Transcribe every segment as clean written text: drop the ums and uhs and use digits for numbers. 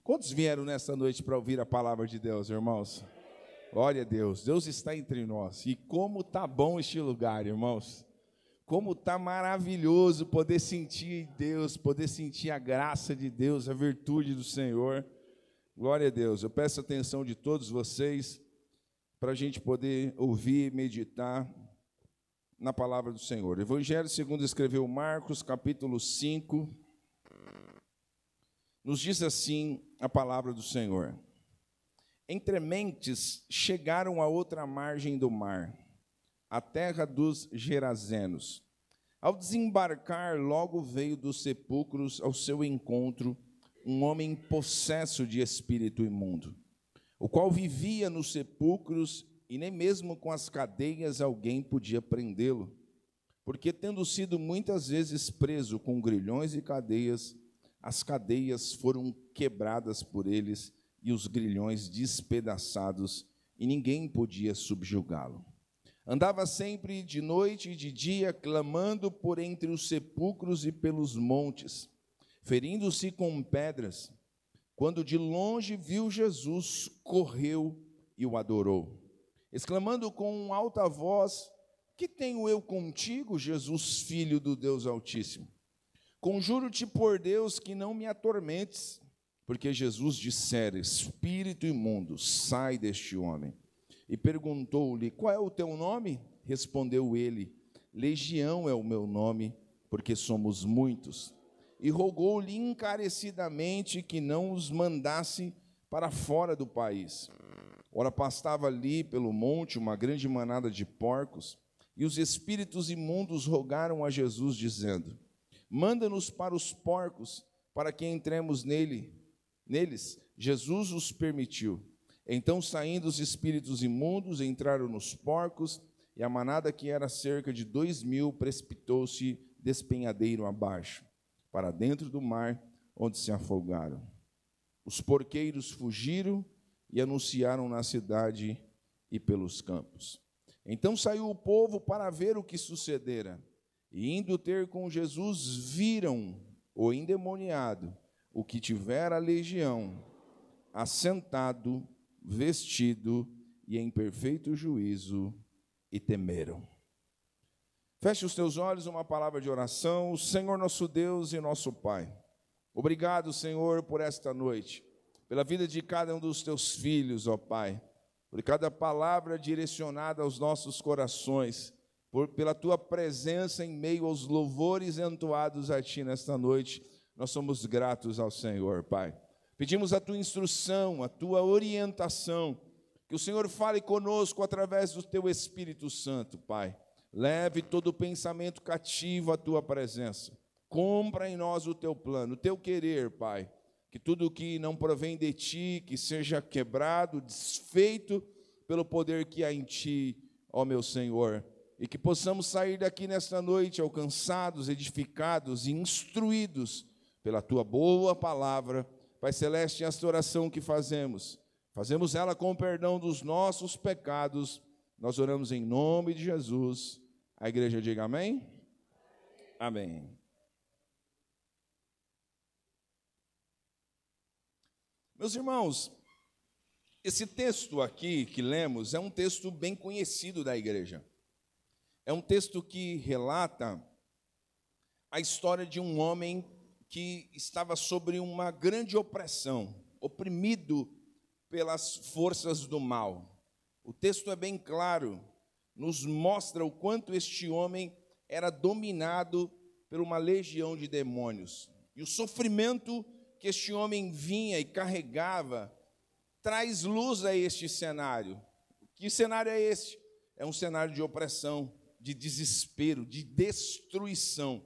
Quantos vieram nessa noite para ouvir a palavra de Deus, irmãos? Glória a Deus, Deus está entre nós. E como está bom este lugar, irmãos. Como está maravilhoso poder sentir Deus, poder sentir a graça de Deus, a virtude do Senhor. Glória a Deus. Eu peço a atenção de todos vocês para a gente poder ouvir e meditar na palavra do Senhor. Evangelho segundo escreveu Marcos, capítulo 5, nos diz assim a palavra do Senhor. Entre mentes chegaram à outra margem do mar, a terra dos Gerazenos. Ao desembarcar, logo veio dos sepulcros ao seu encontro um homem possesso de espírito imundo, o qual vivia nos sepulcros e nem mesmo com as cadeias alguém podia prendê-lo, porque tendo sido muitas vezes preso com grilhões e cadeias, as cadeias foram quebradas por eles e os grilhões despedaçados, e ninguém podia subjugá-lo. Andava sempre de noite e de dia, clamando por entre os sepulcros e pelos montes, ferindo-se com pedras. Quando de longe viu Jesus, correu e o adorou, exclamando com alta voz: que tenho eu contigo, Jesus, filho do Deus Altíssimo? Conjuro-te por Deus que não me atormentes. Porque Jesus dissera: espírito imundo, sai deste homem. E perguntou-lhe: qual é o teu nome? Respondeu ele: Legião é o meu nome, porque somos muitos. E rogou-lhe encarecidamente que não os mandasse para fora do país. Ora, pastava ali pelo monte uma grande manada de porcos, e os espíritos imundos rogaram a Jesus, dizendo: manda-nos para os porcos, para que entremos neles. Jesus os permitiu. Então, saindo os espíritos imundos, entraram nos porcos, e a manada, que era cerca de 2.000, precipitou-se despenhadeiro abaixo, para dentro do mar, onde se afogaram. Os porqueiros fugiram e anunciaram na cidade e pelos campos. Então saiu o povo para ver o que sucedera, e indo ter com Jesus, viram o endemoniado, o que tivera a legião, assentado, vestido e em perfeito juízo, e temeram. Feche os teus olhos, uma palavra de oração. Senhor nosso Deus e nosso Pai, obrigado, Senhor, por esta noite, pela vida de cada um dos teus filhos, ó Pai, por cada palavra direcionada aos nossos corações, pela tua presença em meio aos louvores entoados a Ti nesta noite. Nós somos gratos ao Senhor, Pai. Pedimos a Tua instrução, a Tua orientação, que o Senhor fale conosco através do Teu Espírito Santo, Pai. Leve todo o pensamento cativo à Tua presença. Cumpra em nós o Teu plano, o Teu querer, Pai. Que tudo que não provém de Ti, que seja quebrado, desfeito pelo poder que há em Ti, ó meu Senhor. E que possamos sair daqui nesta noite alcançados, edificados e instruídos pela Tua boa palavra. Pai Celeste, esta oração que fazemos ela com o perdão dos nossos pecados. Nós oramos em nome de Jesus. A igreja diga amém? Amém. Meus irmãos, esse texto aqui que lemos é um texto bem conhecido da igreja. É um texto que relata a história de um homem que estava sobre uma grande opressão, oprimido pelas forças do mal. O texto é bem claro, nos mostra o quanto este homem era dominado por uma legião de demônios. E o sofrimento que este homem vinha e carregava traz luz a este cenário. Que cenário é este? É um cenário de opressão, de desespero, de destruição.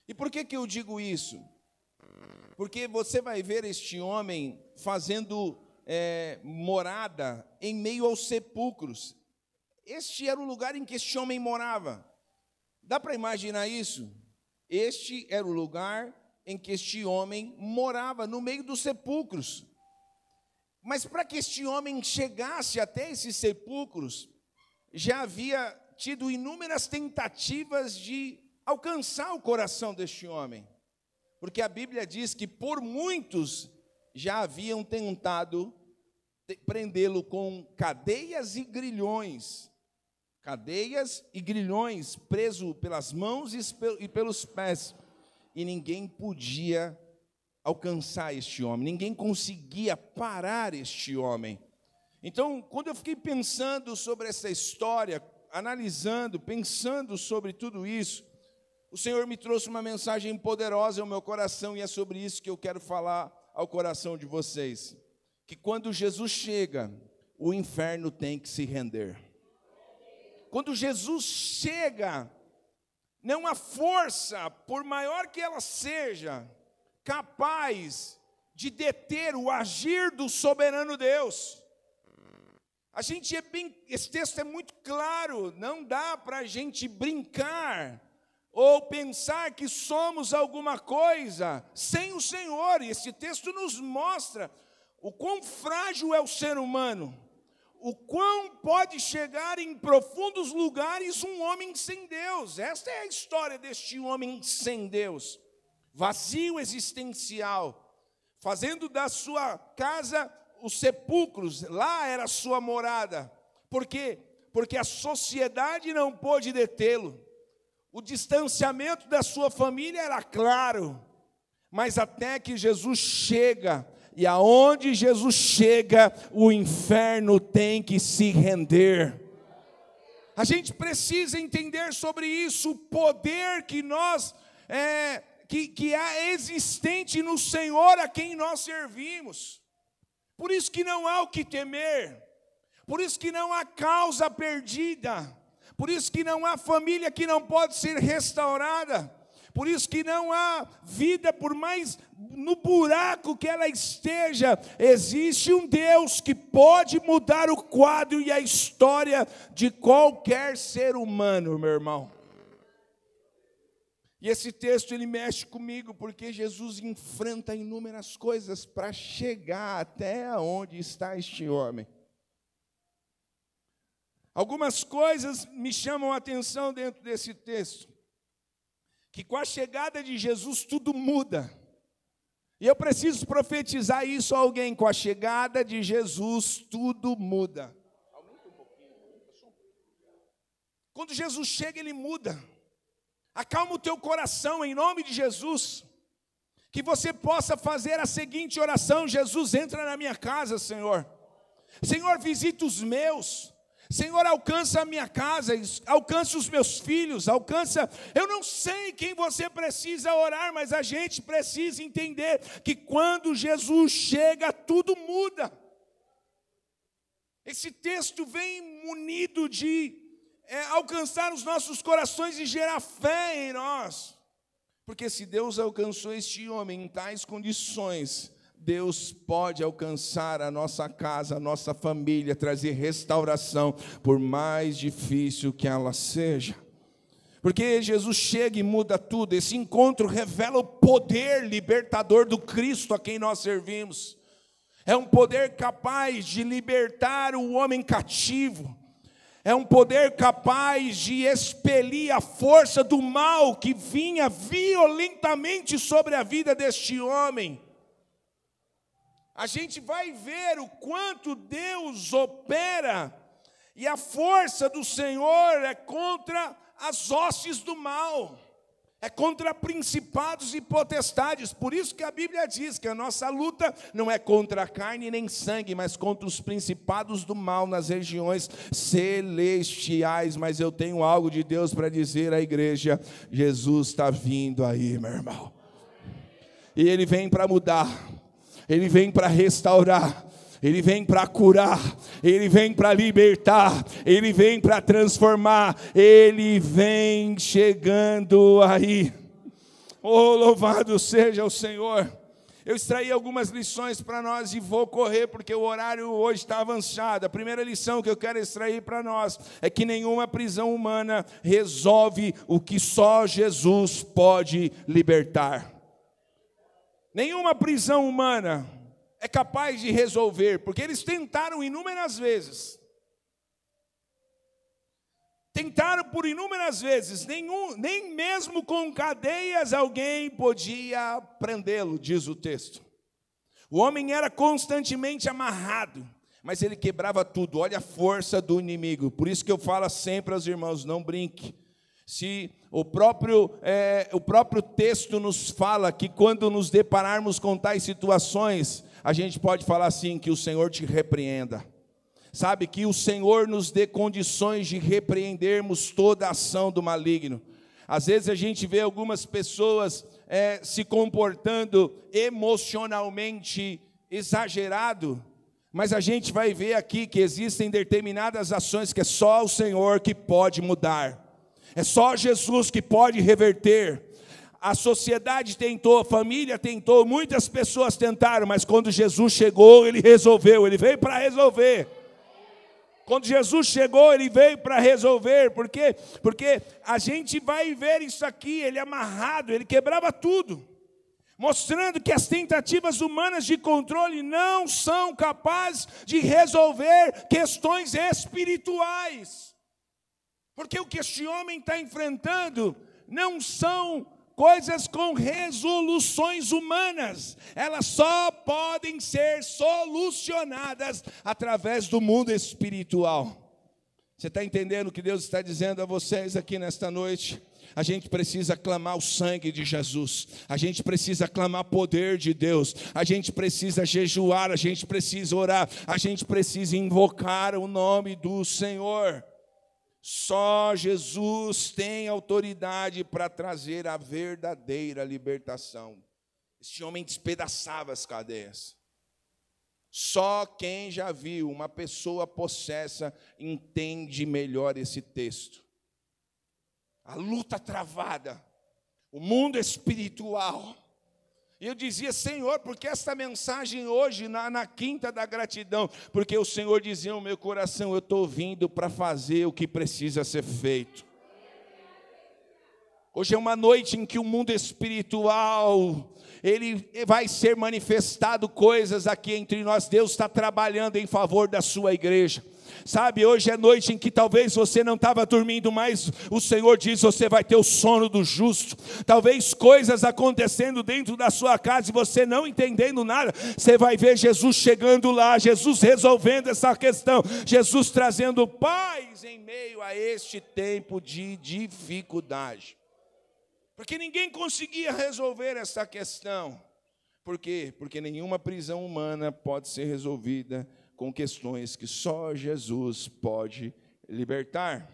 E por que eu digo isso? Porque você vai ver este homem fazendo morada em meio aos sepulcros. Este era o lugar em que este homem morava. Dá para imaginar isso? Este era o lugar em que este homem morava, no meio dos sepulcros. Mas para que este homem chegasse até esses sepulcros, já havia tido inúmeras tentativas de alcançar o coração deste homem. Porque a Bíblia diz que por muitos já haviam tentado prendê-lo com cadeias e grilhões, preso pelas mãos e pelos pés, e ninguém podia alcançar este homem, ninguém conseguia parar este homem. Então, quando eu fiquei pensando sobre essa história, analisando, pensando sobre tudo isso, o Senhor me trouxe uma mensagem poderosa ao meu coração, e é sobre isso que eu quero falar ao coração de vocês. Que quando Jesus chega, o inferno tem que se render. Quando Jesus chega, não há força, por maior que ela seja, capaz de deter o agir do soberano Deus. Esse texto é muito claro, não dá para a gente brincar ou pensar que somos alguma coisa sem o Senhor. E esse texto nos mostra o quão frágil é o ser humano, o quão pode chegar em profundos lugares um homem sem Deus. Esta é a história deste homem sem Deus, vazio existencial, fazendo da sua casa os sepulcros, lá era a sua morada. Por quê? Porque a sociedade não pôde detê-lo. O distanciamento da sua família era claro, mas até que Jesus chega, e aonde Jesus chega, o inferno tem que se render. A gente precisa entender sobre isso, o poder que que há existente no Senhor a quem nós servimos. Por isso que não há o que temer, por isso que não há causa perdida, por isso que não há família que não pode ser restaurada, por isso que não há vida, por mais no buraco que ela esteja, existe um Deus que pode mudar o quadro e a história de qualquer ser humano, meu irmão. E esse texto, ele mexe comigo, porque Jesus enfrenta inúmeras coisas para chegar até onde está este homem. Algumas coisas me chamam a atenção dentro desse texto, que com a chegada de Jesus tudo muda. E eu preciso profetizar isso a alguém: com a chegada de Jesus tudo muda. Quando Jesus chega, ele muda. Acalma o teu coração em nome de Jesus, que você possa fazer a seguinte oração: Jesus, entra na minha casa, Senhor. Senhor, visita os meus. Senhor, alcança a minha casa, alcança os meus filhos, alcança... Eu não sei quem você precisa orar, mas a gente precisa entender que quando Jesus chega, tudo muda. Esse texto vem munido de alcançar os nossos corações e gerar fé em nós. Porque se Deus alcançou este homem em tais condições, Deus pode alcançar a nossa casa, a nossa família, trazer restauração, por mais difícil que ela seja. Porque Jesus chega e muda tudo. Esse encontro revela o poder libertador do Cristo a quem nós servimos. É um poder capaz de libertar o homem cativo. É um poder capaz de expelir a força do mal que vinha violentamente sobre a vida deste homem. A gente vai ver o quanto Deus opera, e a força do Senhor é contra as hostes do mal, é contra principados e potestades. Por isso que a Bíblia diz que a nossa luta não é contra a carne nem sangue, mas contra os principados do mal nas regiões celestiais. Mas eu tenho algo de Deus para dizer à igreja: Jesus está vindo aí, meu irmão. E Ele vem para mudar, Ele vem para restaurar, Ele vem para curar, Ele vem para libertar, Ele vem para transformar, Ele vem chegando aí. Oh, louvado seja o Senhor. Eu extraí algumas lições para nós e vou correr, porque o horário hoje está avançado. A primeira lição que eu quero extrair para nós é que nenhuma prisão humana resolve o que só Jesus pode libertar. Nenhuma prisão humana é capaz de resolver, porque eles tentaram inúmeras vezes. Tentaram por inúmeras vezes, nem mesmo com cadeias alguém podia prendê-lo, diz o texto. O homem era constantemente amarrado, mas ele quebrava tudo. Olha a força do inimigo. Por isso que eu falo sempre aos irmãos, não brinque. Se o próprio texto nos fala que quando nos depararmos com tais situações, a gente pode falar assim, que o Senhor te repreenda. Sabe, que o Senhor nos dê condições de repreendermos toda a ação do maligno. Às vezes a gente vê algumas pessoas se comportando emocionalmente exagerado, mas a gente vai ver aqui que existem determinadas ações que é só o Senhor que pode mudar. É só Jesus que pode reverter. A sociedade tentou, a família tentou, muitas pessoas tentaram, mas quando Jesus chegou, Ele resolveu, Ele veio para resolver. Quando Jesus chegou, Ele veio para resolver, porque a gente vai ver isso aqui, Ele amarrado, Ele quebrava tudo, mostrando que as tentativas humanas de controle não são capazes de resolver questões espirituais, porque o que este homem está enfrentando não são coisas com resoluções humanas, elas só podem ser solucionadas através do mundo espiritual. Você está entendendo o que Deus está dizendo a vocês aqui nesta noite? A gente precisa clamar o sangue de Jesus, a gente precisa clamar poder de Deus, a gente precisa jejuar, a gente precisa orar, a gente precisa invocar o nome do Senhor. Só Jesus tem autoridade para trazer a verdadeira libertação. Este homem despedaçava as cadeias. Só quem já viu uma pessoa possessa entende melhor esse texto. A luta travada, o mundo espiritual. E eu dizia, Senhor, por que esta mensagem hoje, na quinta da gratidão? Porque o Senhor dizia no meu coração, eu estou vindo para fazer o que precisa ser feito. Hoje é uma noite em que o mundo espiritual, ele vai ser manifestado coisas aqui entre nós. Deus está trabalhando em favor da sua igreja. Sabe, hoje é noite em que talvez você não estava dormindo, mas o Senhor diz, você vai ter o sono do justo. Talvez coisas acontecendo dentro da sua casa e você não entendendo nada, você vai ver Jesus chegando lá, Jesus resolvendo essa questão, Jesus trazendo paz em meio a este tempo de dificuldade. Porque ninguém conseguia resolver essa questão. Por quê? Porque nenhuma prisão humana pode ser resolvida com questões que só Jesus pode libertar.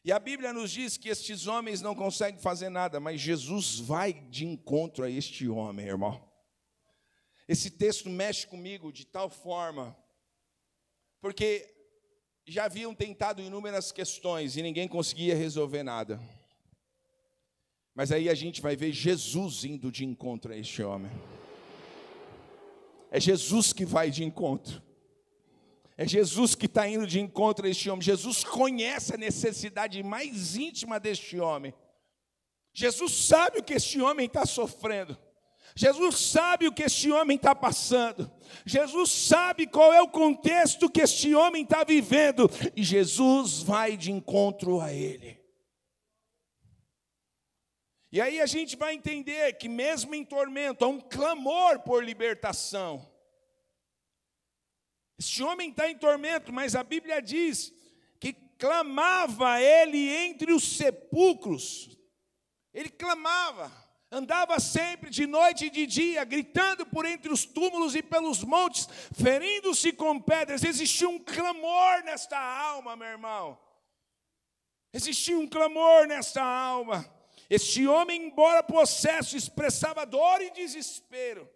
E a Bíblia nos diz que estes homens não conseguem fazer nada, mas Jesus vai de encontro a este homem, irmão. Esse texto mexe comigo de tal forma, porque já haviam tentado inúmeras questões e ninguém conseguia resolver nada. Mas aí a gente vai ver Jesus indo de encontro a este homem. É Jesus que vai de encontro. É Jesus que está indo de encontro a este homem. Jesus conhece a necessidade mais íntima deste homem. Jesus sabe o que este homem está sofrendo. Jesus sabe o que este homem está passando. Jesus sabe qual é o contexto que este homem está vivendo. E Jesus vai de encontro a ele. E aí a gente vai entender que mesmo em tormento, há um clamor por libertação. Este homem está em tormento, mas a Bíblia diz que clamava ele entre os sepulcros. Ele clamava, andava sempre de noite e de dia, gritando por entre os túmulos e pelos montes, ferindo-se com pedras. Existia um clamor nesta alma, meu irmão. Existia um clamor nesta alma. Este homem, embora possesso, expressava dor e desespero.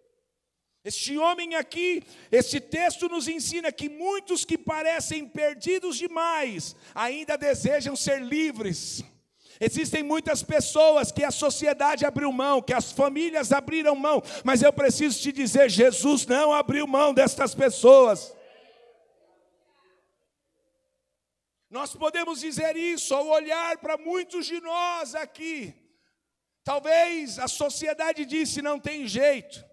Este homem aqui, esse texto nos ensina que muitos que parecem perdidos demais, ainda desejam ser livres. Existem muitas pessoas que a sociedade abriu mão, que as famílias abriram mão, mas eu preciso te dizer, Jesus não abriu mão destas pessoas. Nós podemos dizer isso ao olhar para muitos de nós aqui. Talvez a sociedade disse, não tem jeito.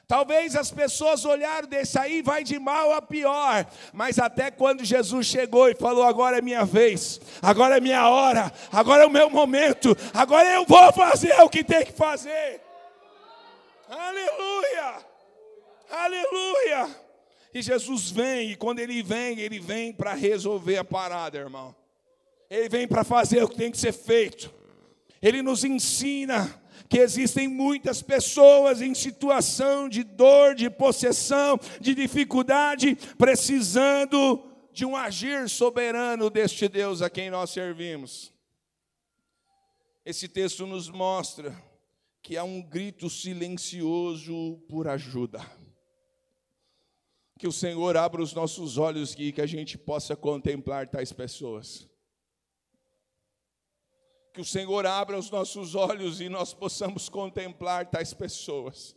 Talvez as pessoas olharam desse aí, vai de mal a pior. Mas até quando Jesus chegou e falou, agora é minha vez, agora é minha hora, agora é o meu momento, agora eu vou fazer o que tem que fazer. Aleluia! Aleluia! E Jesus vem, e quando ele vem para resolver a parada, irmão. Ele vem para fazer o que tem que ser feito. Ele nos ensina que existem muitas pessoas em situação de dor, de possessão, de dificuldade, precisando de um agir soberano deste Deus a quem nós servimos. Esse texto nos mostra que há um grito silencioso por ajuda. Que o Senhor abra os nossos olhos e que a gente possa contemplar tais pessoas. Que o Senhor abra os nossos olhos e nós possamos contemplar tais pessoas.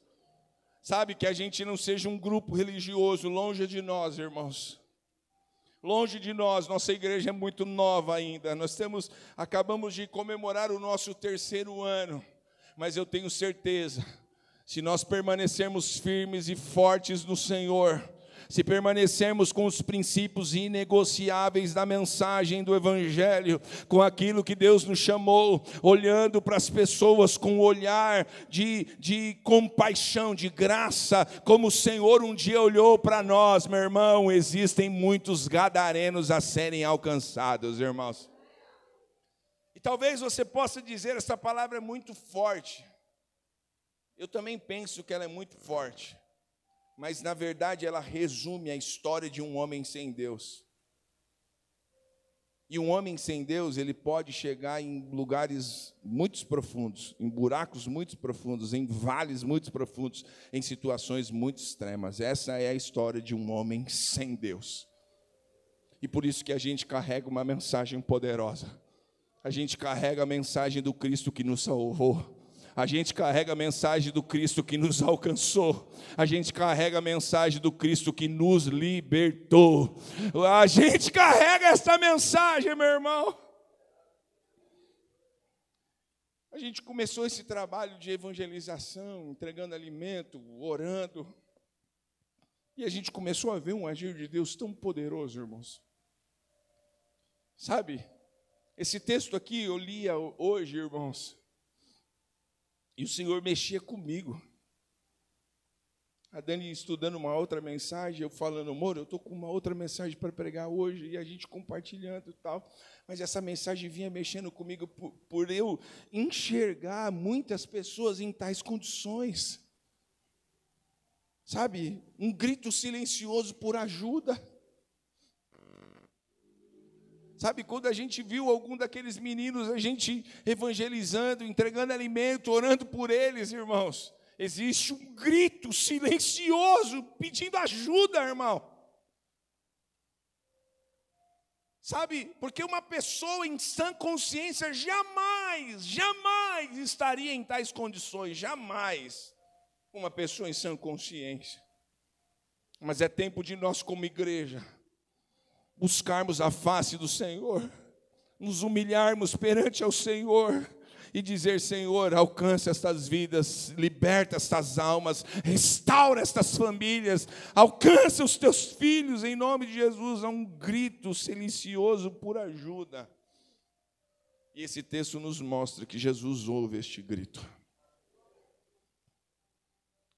Sabe, que a gente não seja um grupo religioso longe de nós, irmãos. Longe de nós, nossa igreja é muito nova ainda. Acabamos de comemorar o nosso 3º ano. Mas eu tenho certeza, se nós permanecermos firmes e fortes no Senhor, se permanecermos com os princípios inegociáveis da mensagem do Evangelho, com aquilo que Deus nos chamou, olhando para as pessoas com um olhar de compaixão, de graça, como o Senhor um dia olhou para nós, meu irmão, existem muitos gadarenos a serem alcançados, irmãos. E talvez você possa dizer, essa palavra é muito forte. Eu também penso que ela é muito forte. Mas, na verdade, ela resume a história de um homem sem Deus. E um homem sem Deus, ele pode chegar em lugares muito profundos, em buracos muito profundos, em vales muito profundos, em situações muito extremas. Essa é a história de um homem sem Deus. E por isso que a gente carrega uma mensagem poderosa. A gente carrega a mensagem do Cristo que nos salvou. A gente carrega a mensagem do Cristo que nos alcançou. A gente carrega a mensagem do Cristo que nos libertou. A gente carrega essa mensagem, meu irmão. A gente começou esse trabalho de evangelização, entregando alimento, orando. E a gente começou a ver um agir de Deus tão poderoso, irmãos. Sabe, esse texto aqui eu lia hoje, irmãos. E o Senhor mexia comigo. A Dani estudando uma outra mensagem, eu falando, amor, eu estou com uma outra mensagem para pregar hoje, e a gente compartilhando e tal. Mas essa mensagem vinha mexendo comigo por eu enxergar muitas pessoas em tais condições. Sabe, um grito silencioso por ajuda. Sabe, quando a gente viu algum daqueles meninos, a gente evangelizando, entregando alimento, orando por eles, irmãos, existe um grito silencioso, pedindo ajuda, irmão. Sabe, porque uma pessoa em sã consciência jamais estaria em tais condições, jamais uma pessoa em sã consciência. Mas é tempo de nós como igreja buscarmos a face do Senhor, nos humilharmos perante ao Senhor e dizer, Senhor, alcança estas vidas, liberta estas almas, restaura estas famílias, alcança os teus filhos, em nome de Jesus. Há um grito silencioso por ajuda. E esse texto nos mostra que Jesus ouve este grito.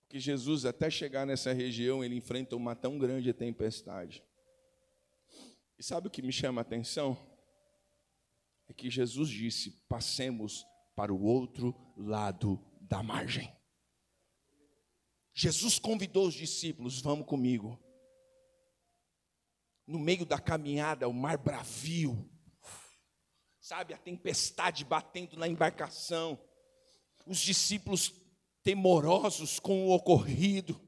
Que Jesus, até chegar nessa região, ele enfrenta uma tão grande tempestade. E sabe o que me chama a atenção? É que Jesus disse, passemos para o outro lado da margem. Jesus convidou os discípulos, vamos comigo. No meio da caminhada, o mar bravio. Sabe, a tempestade batendo na embarcação. Os discípulos temorosos com o ocorrido.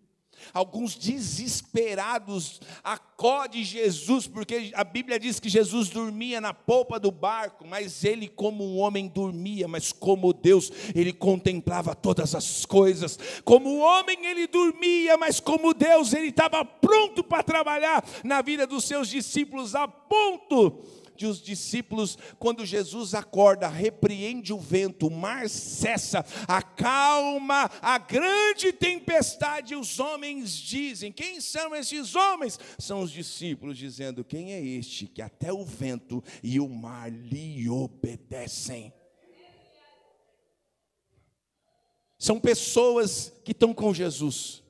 Alguns desesperados, acode Jesus, porque a Bíblia diz que Jesus dormia na polpa do barco, mas ele como um homem dormia, mas como Deus, ele contemplava todas as coisas. Como homem ele dormia, mas como Deus, ele estava pronto para trabalhar na vida dos seus discípulos, a ponto de os discípulos, quando Jesus acorda, repreende o vento, o mar cessa, acalma a grande tempestade, e os homens dizem, quem são esses homens? São os discípulos dizendo, quem é este que até o vento e o mar lhe obedecem? São pessoas que estão com Jesus,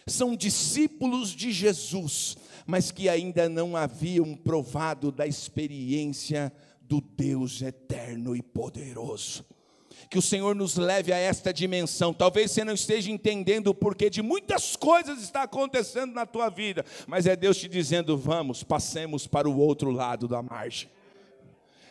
são discípulos de Jesus, mas que ainda não haviam provado da experiência do Deus eterno e poderoso. Que o Senhor nos leve a esta dimensão. Talvez você não esteja entendendo o porquê de muitas coisas está acontecendo na tua vida, mas é Deus te dizendo: vamos, passemos para o outro lado da margem.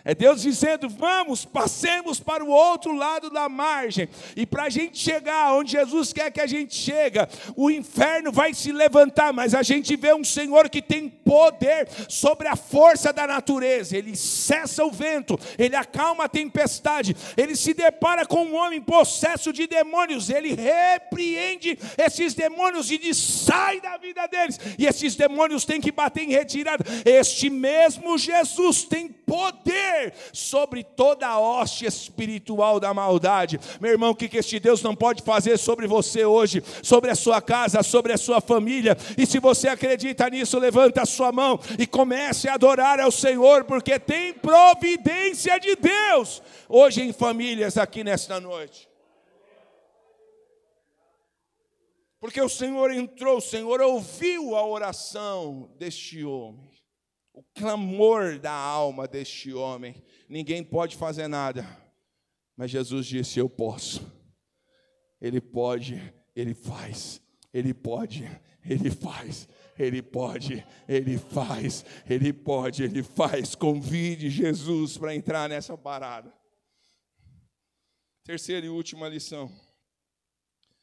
É Deus dizendo: vamos, passemos para o outro lado da margem. E para a gente chegar onde Jesus quer que a gente chegue, o inferno vai se levantar, mas a gente vê um Senhor que tem poder sobre a força da natureza. Ele cessa o vento, ele acalma a tempestade, ele se depara com um homem possesso de demônios, ele repreende esses demônios e diz: sai da vida deles. E esses demônios têm que bater em retirada. Este mesmo Jesus tem poder sobre toda a hoste espiritual da maldade. Meu irmão, o que este Deus não pode fazer sobre você hoje, sobre a sua casa, sobre a sua família? E se você acredita nisso, levanta a sua mão e comece a adorar ao Senhor, porque tem providência de Deus hoje em famílias aqui nesta noite. Porque o Senhor entrou, o Senhor ouviu a oração deste homem, o clamor da alma deste homem. Ninguém pode fazer nada, mas Jesus disse: eu posso. Ele pode, Ele faz. Ele pode, Ele faz. Ele pode, Ele faz. Ele pode, Ele faz. Convide Jesus para entrar nessa parada. Terceira e última lição.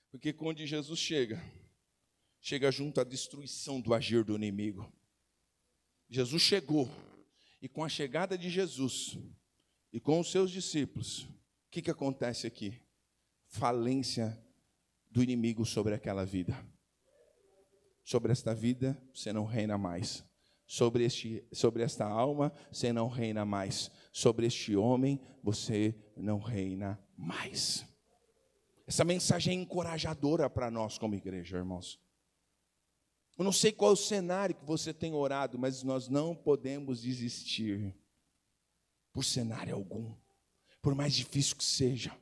Porque quando Jesus chega junto à destruição do agir do inimigo. Jesus chegou, e com a chegada de Jesus, e com os seus discípulos, o que acontece aqui? Falência do inimigo sobre aquela vida. Sobre esta vida, você não reina mais. Sobre esta alma, você não reina mais. Sobre este homem, você não reina mais. Essa mensagem é encorajadora para nós como igreja, irmãos. Eu não sei qual é o cenário que você tem orado, mas nós não podemos desistir por cenário algum, por mais difícil que seja.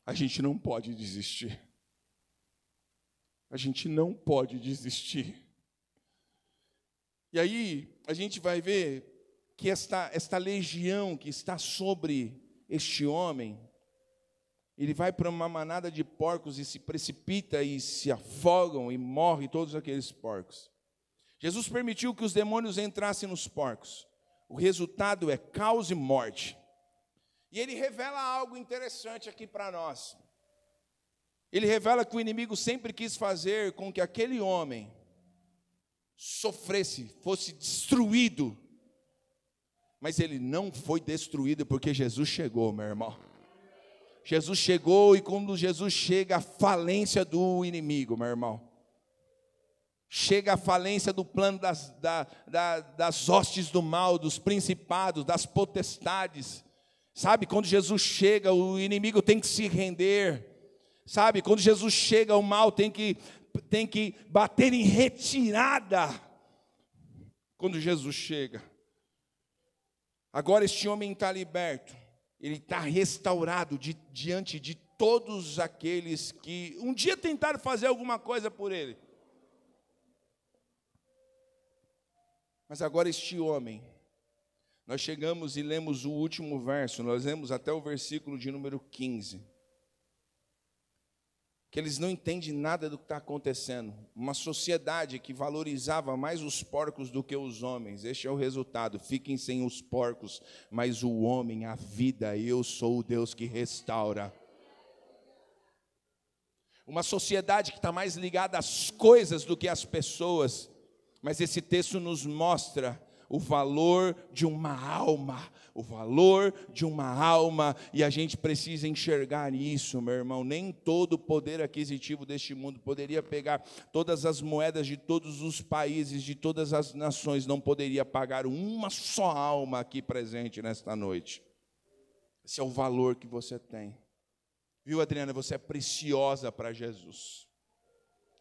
A gente não pode desistir. A gente não pode desistir. E aí a gente vai ver que esta legião que está sobre este homem, ele vai para uma manada de porcos e se precipita e se afogam e morrem todos aqueles porcos. Jesus permitiu que os demônios entrassem nos porcos. O resultado é caos e morte. E ele revela algo interessante aqui para nós. Ele revela que o inimigo sempre quis fazer com que aquele homem sofresse, fosse destruído. Mas ele não foi destruído porque Jesus chegou, meu irmão. Jesus chegou, e quando Jesus chega, a falência do inimigo, meu irmão. Chega a falência do plano das hostes do mal, dos principados, das potestades. Sabe, quando Jesus chega, o inimigo tem que se render. Sabe, quando Jesus chega, o mal tem que bater em retirada. Quando Jesus chega. Agora este homem está liberto. Ele está restaurado diante de todos aqueles que um dia tentaram fazer alguma coisa por ele. Mas agora este homem, nós chegamos e lemos o último verso, nós lemos até o versículo de número 15. Que eles não entendem nada do que está acontecendo. Uma sociedade que valorizava mais os porcos do que os homens. Este é o resultado. Fiquem sem os porcos, mas o homem, a vida, eu sou o Deus que restaura. Uma sociedade que está mais ligada às coisas do que às pessoas. Mas esse texto nos mostra o valor de uma alma, o valor de uma alma, e a gente precisa enxergar isso, meu irmão. Nem todo o poder aquisitivo deste mundo poderia pegar todas as moedas de todos os países, de todas as nações, não poderia pagar uma só alma aqui presente nesta noite. Esse é o valor que você tem. Viu, Adriana? Você é preciosa para Jesus.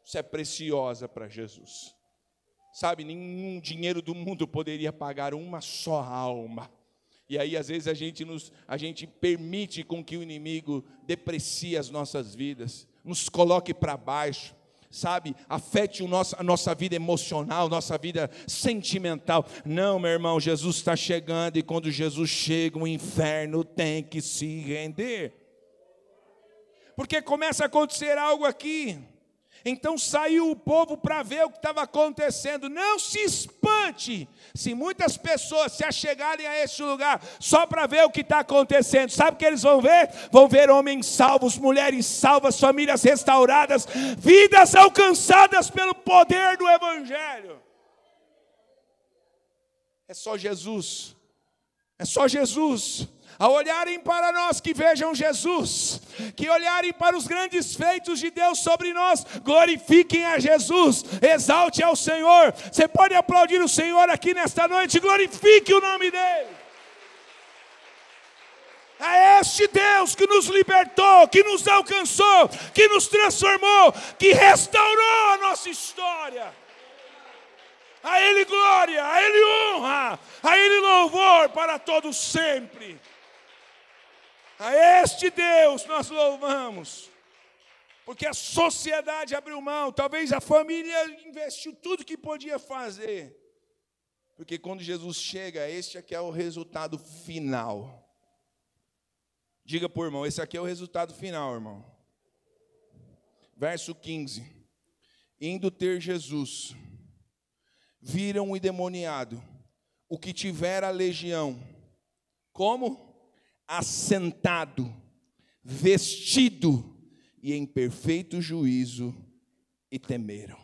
Você é preciosa para Jesus. Sabe, nenhum dinheiro do mundo poderia pagar uma só alma. E aí, às vezes, a gente permite com que o inimigo deprecie as nossas vidas, nos coloque para baixo, sabe, afete a nossa vida emocional, nossa vida sentimental. Não, meu irmão, Jesus está chegando, e quando Jesus chega, o inferno tem que se render. Porque começa a acontecer algo aqui. Então saiu o povo para ver o que estava acontecendo. Não se espante se muitas pessoas se achegarem a este lugar só para ver o que está acontecendo. Sabe o que eles vão ver? Vão ver homens salvos, mulheres salvas, famílias restauradas, vidas alcançadas pelo poder do Evangelho. É só Jesus. É só Jesus. Ao olharem para nós, que vejam Jesus, que olharem para os grandes feitos de Deus sobre nós, glorifiquem a Jesus, exalte ao Senhor. Você pode aplaudir o Senhor aqui nesta noite, glorifique o nome dEle. É este Deus que nos libertou, que nos alcançou, que nos transformou, que restaurou a nossa história. A Ele glória, a Ele honra, a Ele louvor para todos sempre. A este Deus nós louvamos, porque a sociedade abriu mão, talvez a família investiu tudo que podia fazer, porque quando Jesus chega, este aqui é o resultado final. Diga para o irmão, esse aqui é o resultado final, irmão. Verso 15: indo ter Jesus, viram o endemoniado, o que tivera legião, como? Assentado, vestido e em perfeito juízo, e temeram.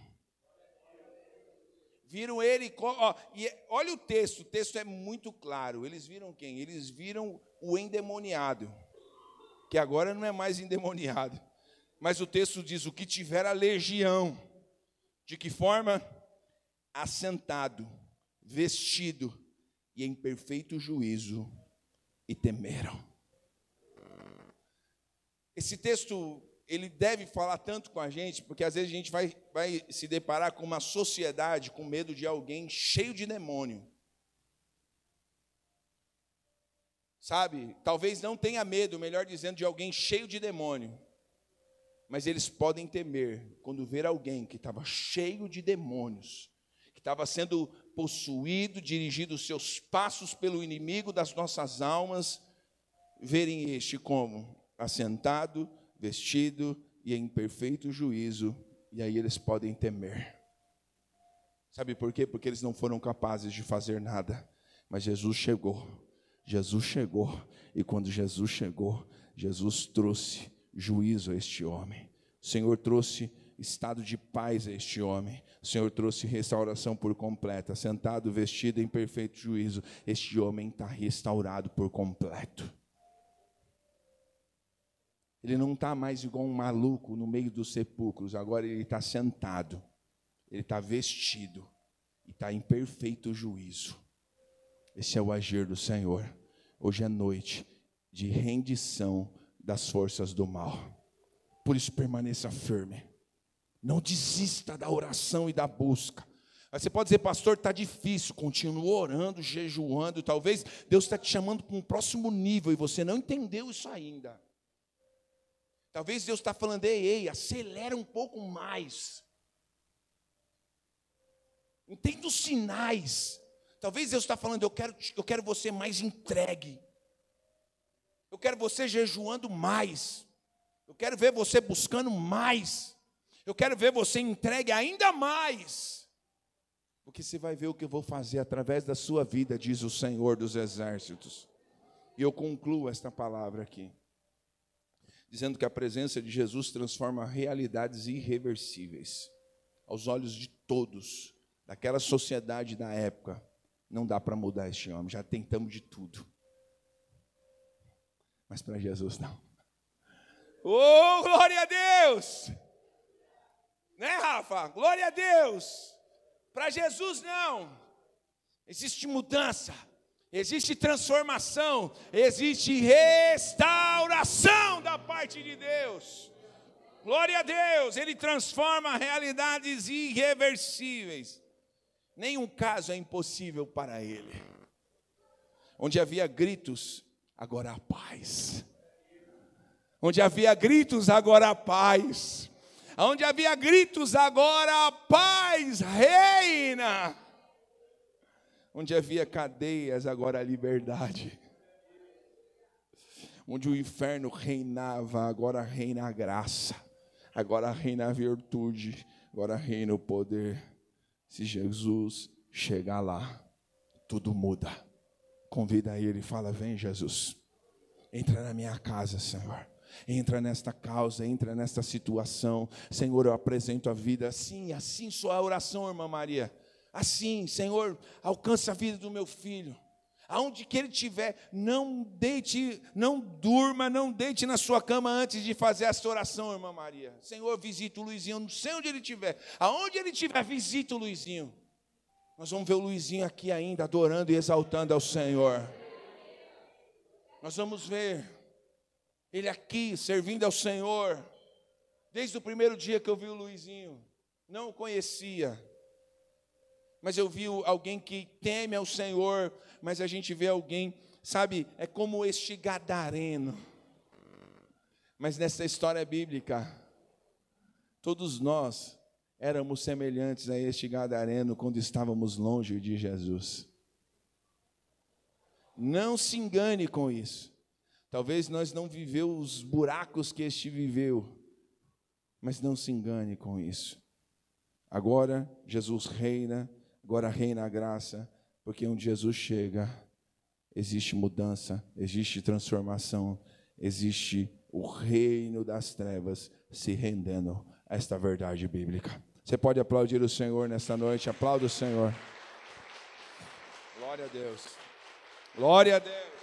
Viram ele, e olha o texto é muito claro. Eles viram quem? Eles viram o endemoniado, que agora não é mais endemoniado, mas o texto diz o que tivera legião. De que forma? Assentado, vestido e em perfeito juízo, e temeram. Esse texto, ele deve falar tanto com a gente, porque às vezes a gente vai se deparar com uma sociedade com medo de alguém cheio de demônio. Sabe? Talvez não tenha medo, melhor dizendo, de alguém cheio de demônio. Mas eles podem temer quando ver alguém que estava cheio de demônios, que estava sendo possuído, dirigido os seus passos pelo inimigo das nossas almas, verem este como assentado, vestido e em perfeito juízo, e aí eles podem temer. Sabe por quê? Porque eles não foram capazes de fazer nada, mas Jesus chegou, e quando Jesus chegou, Jesus trouxe juízo a este homem. O Senhor trouxe estado de paz a este homem. O Senhor trouxe restauração por completa. Sentado, vestido em perfeito juízo, este homem está restaurado por completo. Ele não está mais igual um maluco no meio dos sepulcros. Agora ele está sentado, ele está vestido e está em perfeito juízo. Esse é o agir do Senhor. Hoje é noite de rendição das forças do mal. Por isso permaneça firme. Não desista da oração e da busca. Aí você pode dizer, pastor, está difícil. Continua orando, jejuando. Talvez Deus está te chamando para um próximo nível e você não entendeu isso ainda. Talvez Deus está falando, ei, acelera um pouco mais. Entenda os sinais. Talvez Deus está falando, eu quero você mais entregue. Eu quero você jejuando mais. Eu quero ver você buscando mais. Eu quero ver você entregue ainda mais. Porque você vai ver o que eu vou fazer através da sua vida, diz o Senhor dos Exércitos. E eu concluo esta palavra aqui, dizendo que a presença de Jesus transforma realidades irreversíveis. Aos olhos de todos, daquela sociedade da época, não dá para mudar este homem, já tentamos de tudo. Mas para Jesus não. Oh, glória a Deus! Né, Rafa? Glória a Deus! Para Jesus não. Existe mudança, existe transformação, existe restauração da parte de Deus. Glória a Deus! Ele transforma realidades irreversíveis. Nenhum caso é impossível para Ele. Onde havia gritos, agora há paz. Onde havia gritos, agora há paz. Onde havia gritos, agora a paz reina. Onde havia cadeias, agora a liberdade. Onde o inferno reinava, agora reina a graça. Agora reina a virtude. Agora reina o poder. Se Jesus chegar lá, tudo muda. Convida ele e fala: vem, Jesus. Entra na minha casa, Senhor. Entra nesta causa, entra nesta situação. Senhor, eu apresento a vida. Assim só a oração, irmã Maria. Assim, Senhor, alcança a vida do meu filho. Aonde que ele estiver, não deite, não durma, não deite na sua cama antes de fazer essa oração, irmã Maria. Senhor, visita o Luizinho, eu não sei onde ele estiver. Aonde ele estiver, visita o Luizinho. Nós vamos ver o Luizinho aqui ainda, adorando e exaltando ao Senhor. Nós vamos ver ele aqui, servindo ao Senhor. Desde o primeiro dia que eu vi o Luizinho, não o conhecia. Mas eu vi alguém que teme ao Senhor, mas a gente vê alguém, sabe, é como este gadareno. Mas nessa história bíblica, todos nós éramos semelhantes a este gadareno quando estávamos longe de Jesus. Não se engane com isso. Talvez nós não vivemos os buracos que este viveu, mas não se engane com isso. Agora Jesus reina, agora reina a graça, porque onde Jesus chega, existe mudança, existe transformação, existe o reino das trevas se rendendo a esta verdade bíblica. Você pode aplaudir o Senhor nesta noite, aplauda o Senhor. Glória a Deus. Glória a Deus.